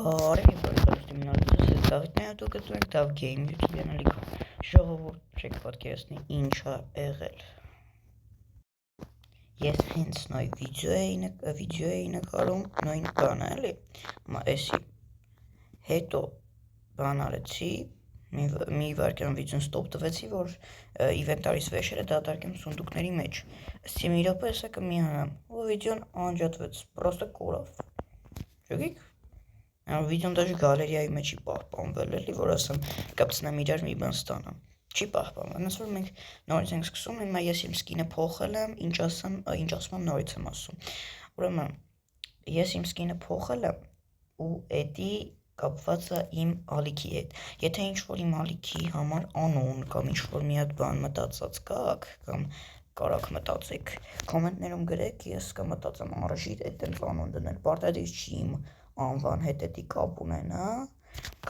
Բարի բարի Դավիթն է դուք եք Դավ Game YouTube կանալի ժողովուրդ չեք պատկերացնի ինչ ա եղել։ Ես հենց նույն վիդեո էի նկարում նույն բանը էլի։ Էսի հետո բան արեցի մի վարքյան վիդեոն ստոպ տվեցի, որ իվենտարիս վեշերը դատարկեմ սունդուկների մեջ։ Ասի մի րոպե հեսա կմիանամ, ու վիդեոն անջատվեց, պրոստը կորավ։ Ճոգիք։ Վիդեոն դաժե գալերիայի մեջ չի պահպանվել էլի, որ ասեմ կապցնեմ իրար մի բան ստանամ։ Չի պահպանվել, այնպես որ մենք նորից ենք սկսում, հիմա ես իմ սկինը փոխել եմ, ինչ ասեմ նորից եմ ասում։ Ուրեմն ես իմ սկինը փոխել եմ ու էդի կապված է իմ ալիքի հետ։ Եթե ինչ-որ իմ ալիքի համար անուն կամ ինչ-որ մի հատ բան մտածած կաք կամ կարաք մտածեք, կոմենտներում գրեք, ես կմտածեմ առաջի այդ տենց անուն դնել, պարտադիր չի իմ անվան հետ էդի կապ ունենա,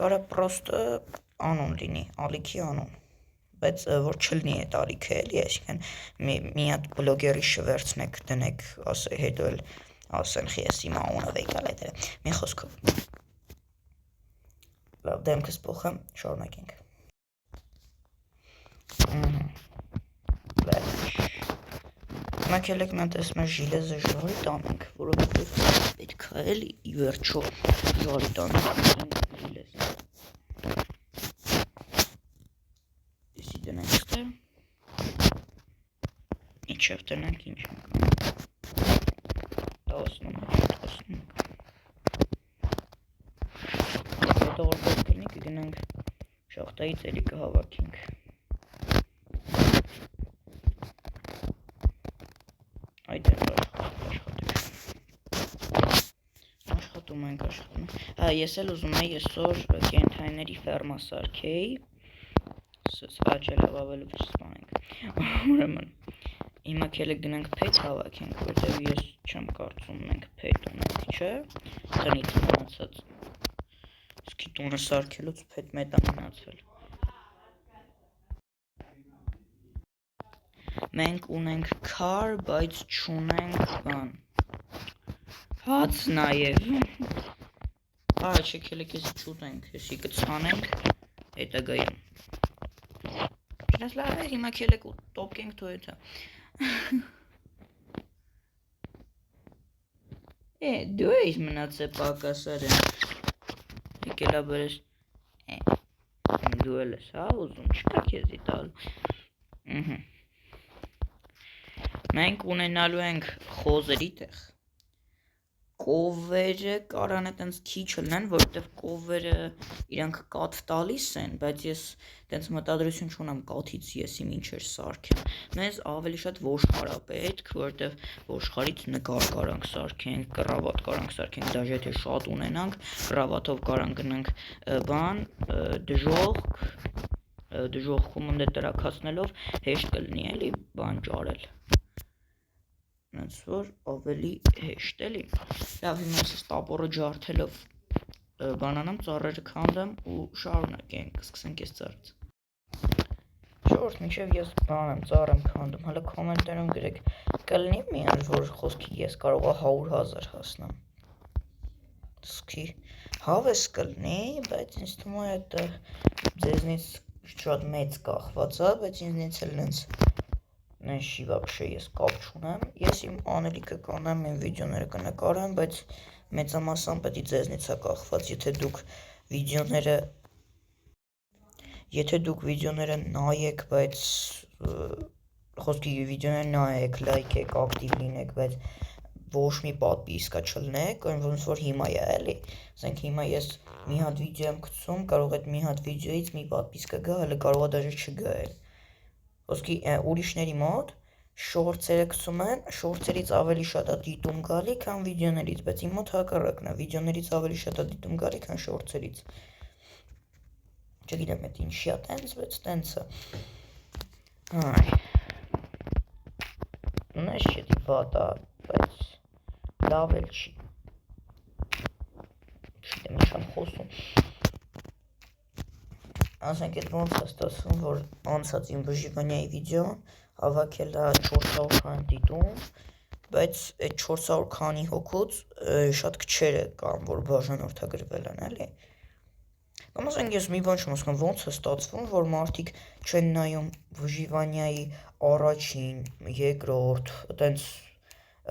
կարա պրոստը անուն լինի, ալիքի անուն, բայց որ չլինի այդ ալիքը էլի, այսինքն մի հատ բլոգերի շվերցնեք, դնեք, հետո էլ ասեն ես իմ անունը վեկալ է դրել, մի խոսքով։ Լավ, դեմքս փոխեմ, շարունակենք։ Մակելեք մենք տեսնում ենք ժիլեզը ժարի տանենք, որովհետև պետք է էլի ի վերջո ժարի տանենք ժիլեզը։ Դեսի դնենք ստեղ։ Իջև դնենք ինչ ենք։ 15 Հետո որ պետք լինի կգնանք շախտայից էլի կհավաքենք։ Այդ է աշխատում ենք աշխատում։ Հա, ես էլ ուզում եի այսօր կենթայիների ֆերմա սարքեի։ Սաճելով ավելի վճ սպանենք։ Ուրեմն հիմա քելը գնանք փետ հավաքենք, որտեղ ես չեմ կարծում մենք փետ ունենք, չէ՞։ Տնից մնացած։ Իսկ տունը սարքելուց փետ մետ է մնացել։ Մենք ունենք քար, բայց չունենք բան։ Հաց նաև։ Արա չեկելեք ես չուտենք, եսի կցանենք հետագայում։ Չնայած լավ է, հիմա քելեք ու տոպկենք թո հետա։ Դու ես մնացե պակասարեն։ Եկելա բերես։ Դու էլ ես, հա, ուզում չկա քեզի տալու։ Մենք ունենալու ենք խոզերի տեղ, կովերը կարան այտենց քիչ լնեն, որովհետև կովերը իրանք կաթ տալիս են, բայց ես տենց մտադրություն չունեմ կաթից ես իմ ինչեր սարքեմ, մեզ ավելի շատ ոշխար է պետք, որովհետև ոշխարից նկար կարանք սարքենք, կռավատ կարանք սարքենք, դաժե եթե շատ ունենանք, կռավատով կարանք գնանք բան, դժողքում ընդե տրակացնելով հեշտ կլինի էլի բան ճարել։ Նենց որ ավելի հեշտ էլի։ Լավ, հիմա ես տապորը ջարդելով բանանամ, ծառերը քանդեմ ու շարունակենք, սկսենք ես ծառից։ Շորտ, մինչև ես բանեմ, ծառ եմ քանդում, հələ կոմենտներում գրեք, կլինի միան, որ խոսքի ես կարողա 100,000 հասնեմ։ Սկի հավես կլինի, բայց ինձ թվում է դա ձեզնից շատ մեծ կախված է, բայց ինձնից էլ նենց Նենշի վաբշե ես կապ չունեմ, ես իմ անելիքը կանեմ, իմ վիդեոները կնկարեմ, բայց մեծամասամբ պետք է ձեզնից է կախված, եթե դուք վիդեոները նայեք, բայց խոսքի վիդեոները նայեք, լայքեք, ակտիվ լինեք, բայց ոչ մի պատվիսկա չլնեք, ոնց որ հիմա է էլի, ասենք հիմա ես մի հատ վիդեո եմ գցում, կարող այդ մի հատ վիդեոից մի պատվիսկա գա, հələ կարող է դաժե չգա էլ։ Խոսքի ուրիշների մոտ շորցերը գցում են, շորցերից ավելի շատ է դիտում գալի, քան վիդեոներից, բայց իմ մոտ հակառակն է, վիդեոներից ավելի շատ է դիտում գալի, քան շորցերից։ Չգիտեմ էդ ինչի է տենց, բայց տենց է։ Այ։ Ունես չէ վատ է, բայց լավ էլ չի։ Չգիտեմ ինչ եմ խոսում։ Ասենք այդ ոնց է ստացվում, որ անցած իմ բժիվանյայի վիդեոն հավաքել է 400 դիտում, բայց այդ 400 քանի հոգուց շատ քչերը կան, որ բաժանորդագրվել են, էլի։ Կամ ասենք ես մի բան չեմ հասկանում, ոնց է ստացվում, որ մարդիկ չեն նայում Վժիվանյայի առաջին, երկրորդ, այտենց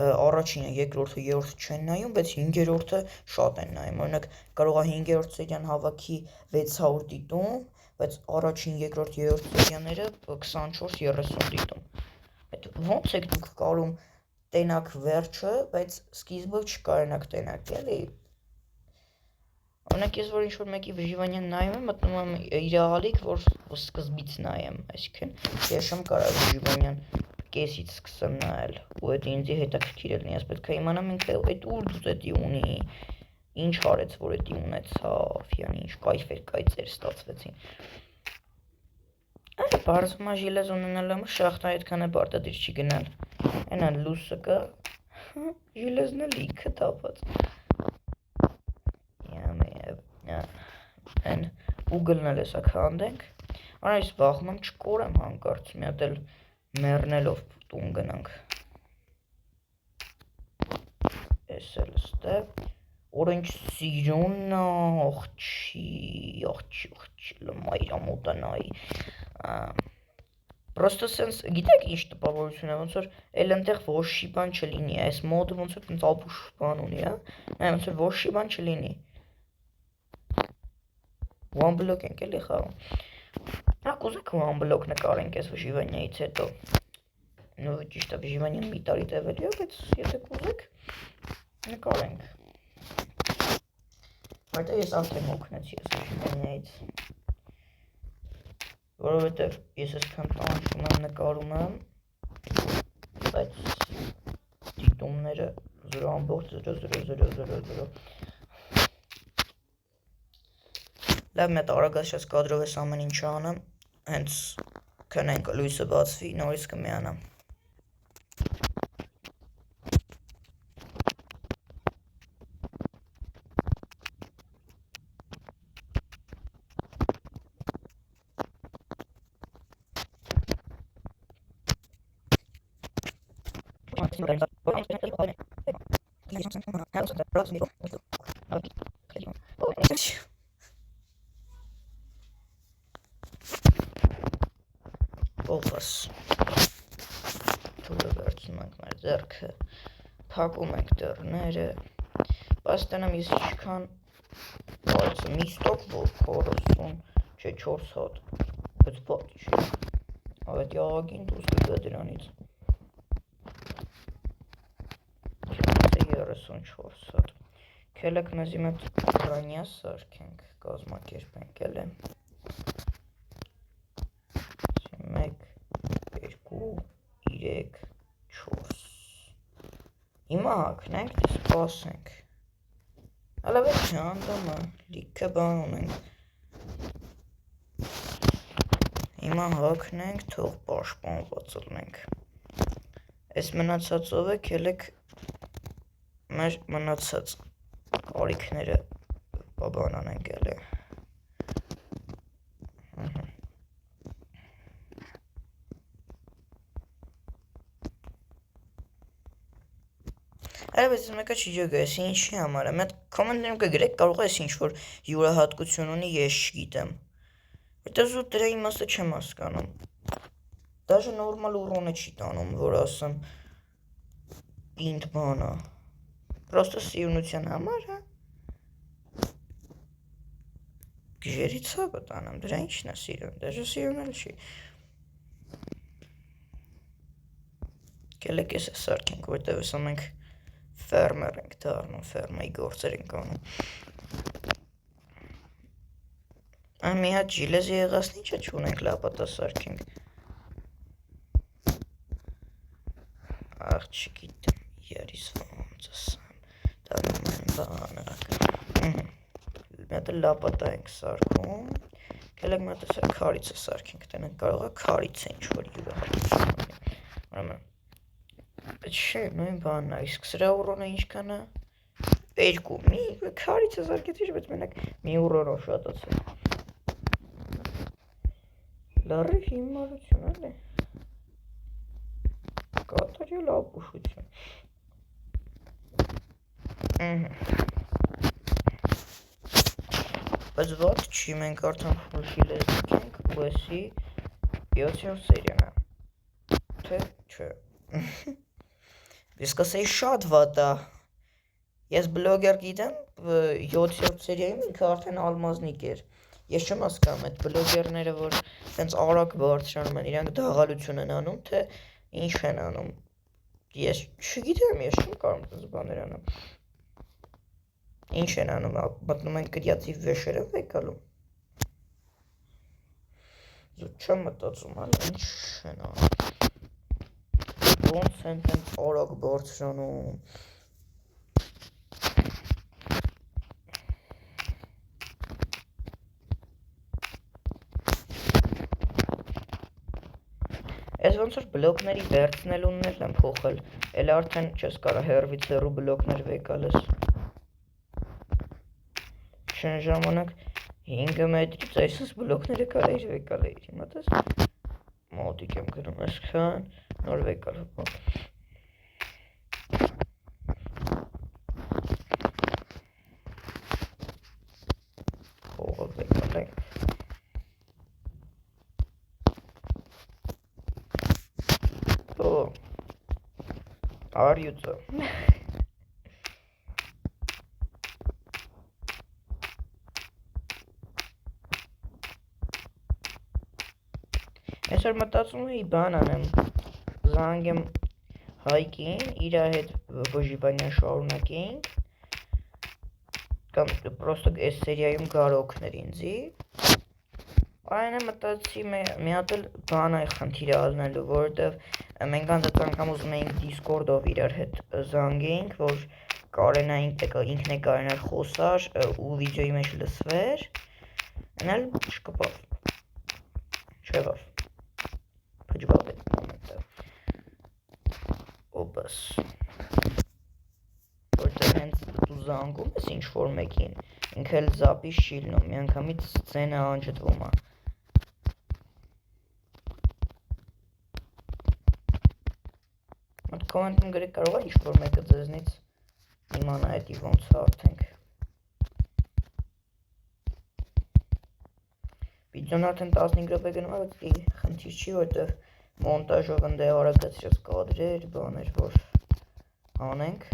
առաջինը, երկրորդը, երրորդը չեն նայում, բայց 5-րդը շատ են նայում։ Օրինակ կարող է 5-րդ սերիան հավաքի 600 դիտում, բայց առաջին, երկրորդ, երրորդ սերիաները 24-30 դիտում։ Այդ ոնց եք դուք կարում տենակ վերջը, բայց սկիզբը չկարենաք տենակ, էլի։ Օրինակ ես որ ինչ-որ մեկի Վժիվանյան նայում եմ, մտնում եմ իր աղալիք, որ սկզբից նայեմ, այսինքն ես չեմ կարող Վժիվանյան կեսից սկսեմ նայել, ու այդ ինձ հետաքրքիր է լինի, ես պետք է իմանամ ինքը այդ ուր դուց էդի ունի, ինչ արեց, որ էդի ունեցավ, yani ինչ կայֆեր կայծեր ստացվեցին։ Այո, բարձում է ժիլեզ ունենալը շախտը այդքան է պարտադիր չի գնալ, այնա լուսը կա, ժիլեզն է լիքը տապած։ Այն ուգլն էլ էսա քանդենք, անայս վախում եմ չկորեմ հանկարծ, մի հատ էլ մեռնելով տուն գնանք։ Էս էլ ստե, օրենջ սիրունն աղջի, լմայրա մոտանայի, պրոստո սենց, գիտեք ինչ տպավորություն է, ոնց որ էլ ընտեղ ոչի բան չլինի, այս մոդը ոնց որ տենց ալպուշ բան ունի, ոնց որ ոչի բան չլինի։ One block ենք էլի խաղում։ Կուզեք one block նկարենք այս Վժիվանյայից հետո։ Ну, ճիշտ է, Վժիվանյան մի տարի տևելի է, բայց եթե կուզեք նկարենք։ Որտե ես արդեն օգնեցի այս Վժիվանյայից։ Որովհետև ես այսքան տանջում եմ նկարում եմ, բայց դիտումները 0.0000 Լավ մի հատ արագացրած կադրով ես ամեն ինչը անեմ, հենց քնենք լույսը բացվի, նորից կմիանամ։ Ողս թուրը վերցնում ենք մեր ձեռքը, փակում ենք դռները, պաստանամ ես ինչքան բացը մի ստոք 40, չէ 4 հատ, բայց բատ չի, այդ յաղագին դուս կգա դրանից, 34 հատ, կելեք մեզ իմ այդ ռանյա սարքենք, կազմակերպենք էլ եմ, 1, 2, 3, 4 Հիմա հակնենք, դե սպասենք Հալավ է չէ անդամը, լիքը բան ունենք Հիմա հակնենք, թող պաշպանված ըլնենք Այս մնացածով է կելեք մեր մնացած կարիքները բաբանան ենք էլ է Այո, ես մեկը չի ջոգը, ես ինչի համար եմ, այդ կոմենտներում կգրեք, կարող է ես ինչ-որ յուրահատկություն ունի, ես չգիտեմ Որտեղ զուտ դրա իմաստը չեմ հասկանում Դաժե նորմալ ուրոնը չի տանում, որ ասեմ պինդ բանա Պրոստը սիրունության համար, Գժերի ցավը տանեմ, դրա ինչն է սիրուն, դաժե սիրուն էլ չի Կելեք ես է սարքենք, որտև ես ամենք Ֆերմեր ենք դառնում, ֆերմայի գործեր ենք անում Այն մի հատ ժիլեզի եղասն ինչը չունենք լապատա սարքենք Աղ չգիտեմ, երիս ոնց ասեմ, դառնում են բանակ Մի հատ լապատա ենք սարքում, կելեք մի հատ էսա քարիցը սարքենք, տենենք կարող է քարիցը ինչ-որ յուրահատկություն ունի Չէ, նույն բանն է, իսկ սրա ուրոնը ինչքան է, 2, մի քարիցը սարքեցի, բայց մենակ մի ուրոնով շատացել Լարիվ հիմարություն էլ է Կատարյալ ապուշություն Բայց ված չի, մենք արդեն խոշի լեզվիկ ենք, ուեսի 7-րդ սերիան է, թե չէ, ես կսեի շատ վատ է, ես բլոգեր գիտեմ, 7-րդ սերիայում ինքը արդեն ալմազնիկ էր, ես չեմ հասկանում այդ բլոգերները, որ տենց արագ բարձրանում են, իրանք դաղալություն են անում, թե ինչ են անում, ես չգիտեմ, ես չեմ կարում տենց բաներ անեմ, ինչ են անում, մտնում են կրյացի վեշերով եք ալում, չեմ մտածում, ինչ են անում, ոնց են տենց արագ բարձրանում, Ես ոնց որ բլոկների վերցնելուններ եմ փոխել, էլ արդեն չես կարա հեռվից հեռու բլոկներ վեկալես։ Շեն ժամանակ 5 մետրից այսպես բլոկները կարայիր վեկալեիր, հիմա տես մոտիկ եմ գրում այսքան, նոր վեկալ հպա։ Խողը վեկալենք։ Արյուծը։ Այսօր մտածում էի բան անեմ, զանգեմ Հայկին, իր հետ բժիվանյան շարունակեինք, կամ պրոստը այս սերիայում գար օգներ ինձի, այն մտածի մի հատ էլ բան այ խնդիրը ալնելու, որովհետև մենք անձած անգամ ուզում էինք Discord-ով իրար հետ զանգեինք, որ կարենայինք, ինքն է կարենար խոսար ու վիդեոյի մեջ լսվեր, ընել չկպավ, չեղավ, փջվավ այդ մոմենտը, օպս, որտեղ հենց դու զանգում ես ինչ-որ մեկին, ինքը էլ զապի շիլնում, մի անգամից սցենը անջտվում է, Կոմենտում գրեք կարող է ինչ-որ մեկը ձեզնից իմանա հետի ոնց հարթենք։ Վիդեոն արդեն 15 րոպե գնում է, բայց խնդիր չի, որտեղ մոնտաժով ընդե արագացրած կադրեր, բաներ, որ անենք։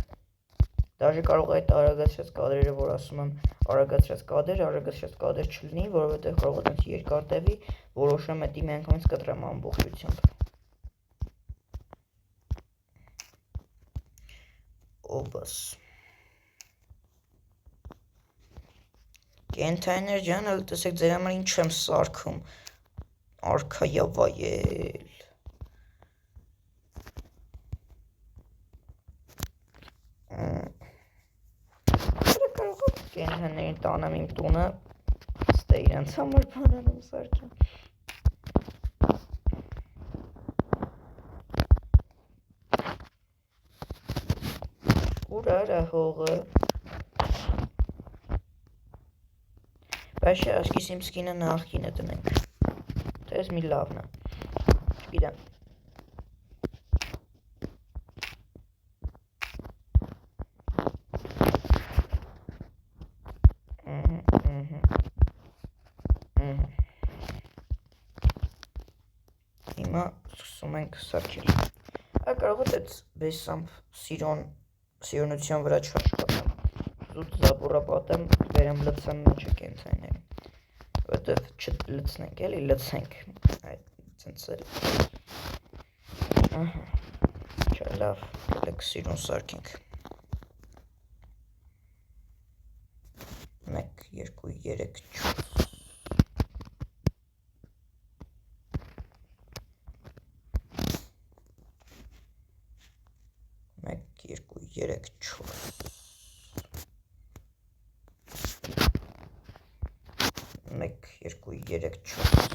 Դաժե կարող է այդ արագացրած կադրերը, որ ասում եմ արագացրած կադր չլինի, որովհետև կարող է տենց երկար տևի, որոշեմ հետի մի անգամից կտրեմ ամբողջությամբ։ Օպս Կենթայներ ջան, էլ տեսեք ձեր համար ինչ եմ սարքում արքայավայել կարող է կենթայներին տանեմ իմ տունը ստե իրանց համար բանանում սարքեմ Ուրարա հողը Բայց ասկիս իմ սկինը նախքինը տնենք Տես մի լավն է Չգիտեմ Հիմա սկսում ենք սարքել Կարող է բեսամպ սիրոնության վրա չաշխատեմ Զուտ զապուրապատեմ վերեմ լծան մեջը կենցայների Որտև չլծնենք էլի լծենք Այդ ծենց էլ Չա լավ կելեք սիրուն սարքենք 1, 2, 3, 4 1, 2, 3, 4 1, 2, 3, 4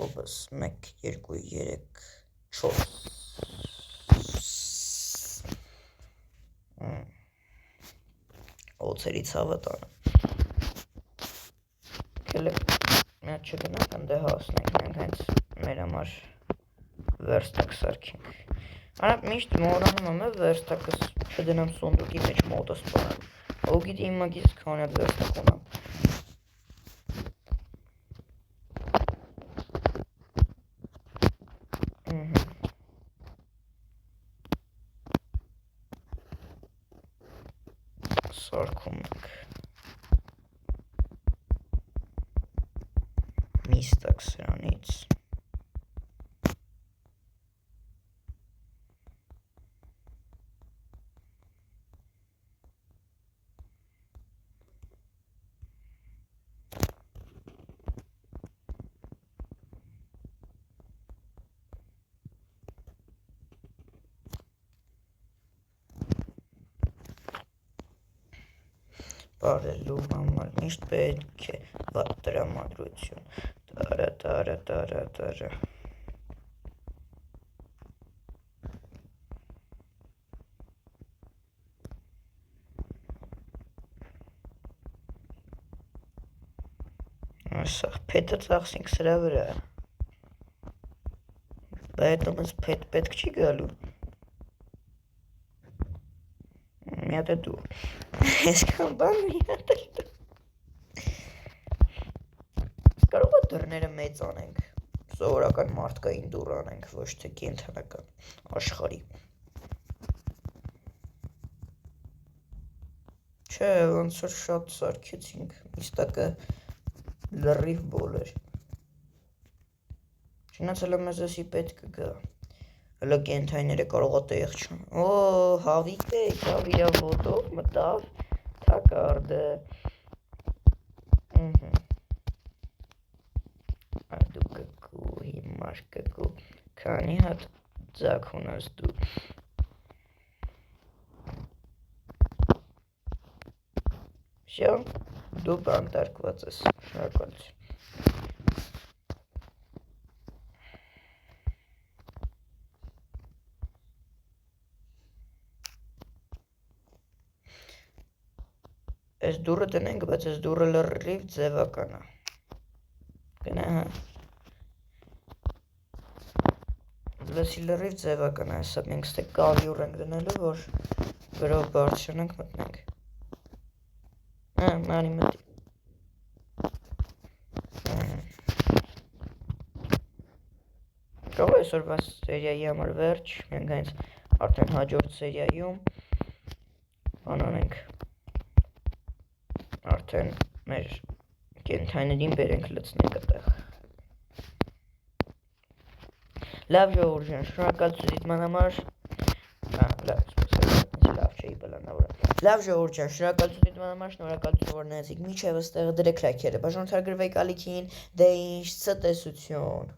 Օպս 1, 2, 3, 4 Օցերի ցավը տանը Կելեք Մի հատ չգնանք ընդե հասնենք մենք հենց մեր համար վերստակ սարքենք։ Արա միշտ մոռանում եմ վերստակս չդնեմ սոնդուկի մեջ մոտս բանալ։ Ո գիտի իմ մագից քանի հատ վերստակ ունեմ։ Սարքում ենք։ Միստակ սրանից։ Բարելու համար միշտ պետք է վատ տրամադրություն։ Տարա։ Ասա, փետը ծախսենք սրա վրա։ Բայց ոնց պետք չի գալու։ Մի հատ դու։ Այսքան բան մի հատ դու։ Կարող է դռները մեծ անենք։ Սովորական մարդկային դուռ անենք, ոչ թե կենդանական աշխարհի։ Չէ, ոնց որ շատ սարքեցինք, միստակը լրիվ բոլ էր։ Չնայած մեզ էսի պետք կգա։ Հələ կենթայիները կարող է տեղ չան։ Օ, հավիք է, եկավ իրա ոտով, մտավ, թակարդը։ Դու կկու, հիմար կկու, քանի հատ ձակ ունես դու։ Շո, դու բանտարկված ես, շնորհակալություն։ Այս դուռը տնենք, բայց այս դուռը լրիվ ձևական է։ Գնա, հա։ Լսի լրիվ ձևական է, հեսա մենք ստե կավյուր ենք դնելու, որ գրով բարձրանանք մտնենք։ Հա, անի մտի։ Կարող այսօրվա սերիայի համար վերջ, մենք հենց արդեն հաջորդ սերիայում անանենք։ Արդեն մեր կենթայիներին բերենք լցնենք այդտեղ։ Լավ ժողովուրդ ջան, շնորհակալություն դիտման համար։ Լավ չէի պլանավորել։ Լավ ժողովուրդ ջան, շնորհակալություն դիտման համար, շնորհակալություն որ նայեցիք։ Մինչև այստեղ դրեք լայքերը, բաժանորդագրվեք ալիքին, դե ինչ ցտեսություն։